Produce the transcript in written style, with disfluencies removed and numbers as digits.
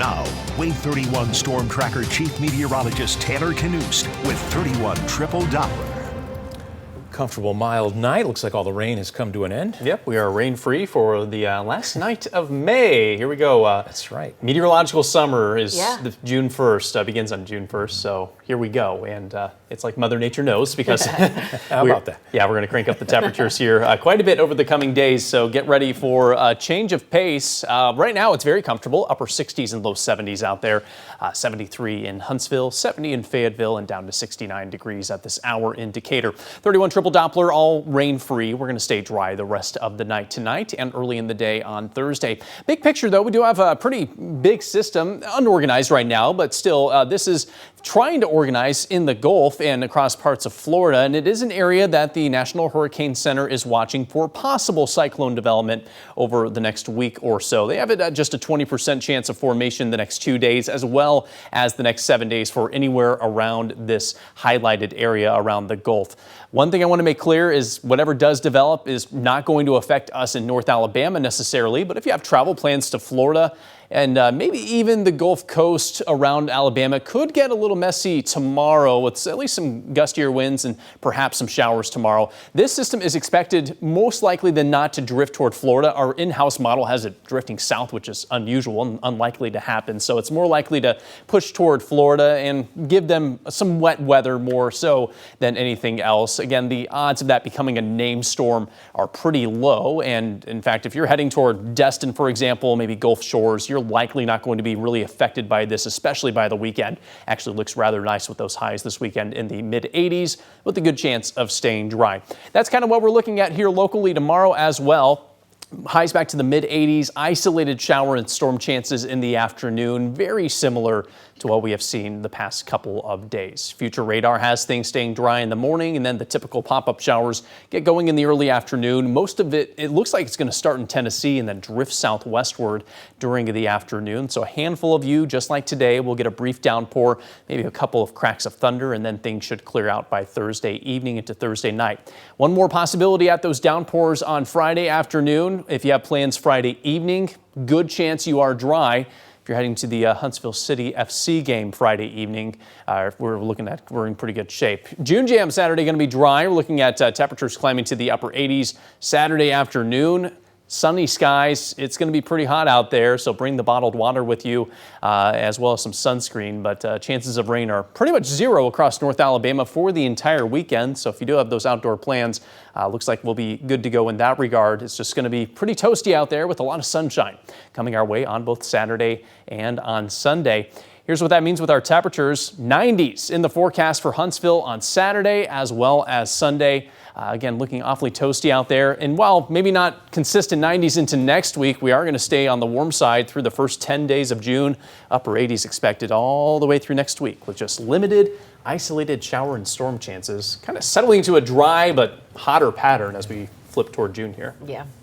Now, Wave 31 Storm Tracker Chief Meteorologist Taylor Knust with 31 Triple Doppler. Comfortable, mild night. Looks like all the rain has come to an end. Yep, we are rain-free for the last night of May. Here we go. That's right. Meteorological summer is June 1st, begins on June 1st, so here we go. And it's like Mother Nature knows because How about that? Yeah, we're going to crank up the temperatures here quite a bit over the coming days, so get ready for a change of pace. Right now, it's very comfortable, upper 60s and low 70s out there. 73 in Huntsville, 70 in Fayetteville, and down to 69 degrees at this hour in Decatur. 31 Triple Doppler, all rain-free. We're going to stay dry the rest of the night tonight and early in the day on Thursday. Big picture, though, we do have a pretty big system, unorganized right now, but still, this is trying to organize in the Gulf and across parts of Florida, and it is an area that the National Hurricane Center is watching for possible cyclone development over the next week or so. They have it at just a 20% chance of formation the next 2 days, as well as the next 7 days for anywhere around this highlighted area around the Gulf. One thing I want to make clear is whatever does develop is not going to affect us in North Alabama necessarily, but if you have travel plans to Florida and maybe even the Gulf Coast around Alabama, could get a little messy tomorrow with at least some gustier winds and perhaps some showers tomorrow. This system is expected most likely than not to drift toward Florida. Our in-house model has it drifting south, which is unusual and unlikely to happen. So it's more likely to push toward Florida and give them some wet weather more so than anything else. Again, the odds of that becoming a named storm are pretty low. And in fact, if you're heading toward Destin, for example, maybe Gulf Shores, you're likely not going to be really affected by this, especially by the weekend. Actually looks rather nice with those highs this weekend in the mid 80s with a good chance of staying dry. That's kind of what we're looking at here locally tomorrow as well. Highs back to the mid 80s, isolated shower and storm chances in the afternoon, very similar to what we have seen the past couple of days. Future radar has things staying dry in the morning, and then the typical pop-up showers get going in the early afternoon. Most of it looks like it's going to start in Tennessee and then drift southwestward during the afternoon. So a handful of you, just like today, will get a brief downpour, maybe a couple of cracks of thunder, and then things should clear out by Thursday evening into Thursday night. One more possibility at those downpours on Friday afternoon. If you have plans Friday evening, good chance you are dry. If you're heading to the Huntsville City FC game Friday evening, we're in pretty good shape. June Jam Saturday going to be dry. We're looking at temperatures climbing to the upper 80s Saturday afternoon. Sunny skies. It's going to be pretty hot out there, so bring the bottled water with you as well as some sunscreen. But chances of rain are pretty much zero across North Alabama for the entire weekend. So if you do have those outdoor plans, looks like we'll be good to go in that regard. It's just going to be pretty toasty out there with a lot of sunshine coming our way on both Saturday and on Sunday. Here's what that means with our temperatures. 90s in the forecast for Huntsville on Saturday as well as Sunday. Again, looking awfully toasty out there. And while maybe not consistent 90s into next week, we are going to stay on the warm side through the first 10 days of June. Upper 80s expected all the way through next week with just limited isolated shower and storm chances. Kind of settling into a dry but hotter pattern as we flip toward June here. Yeah.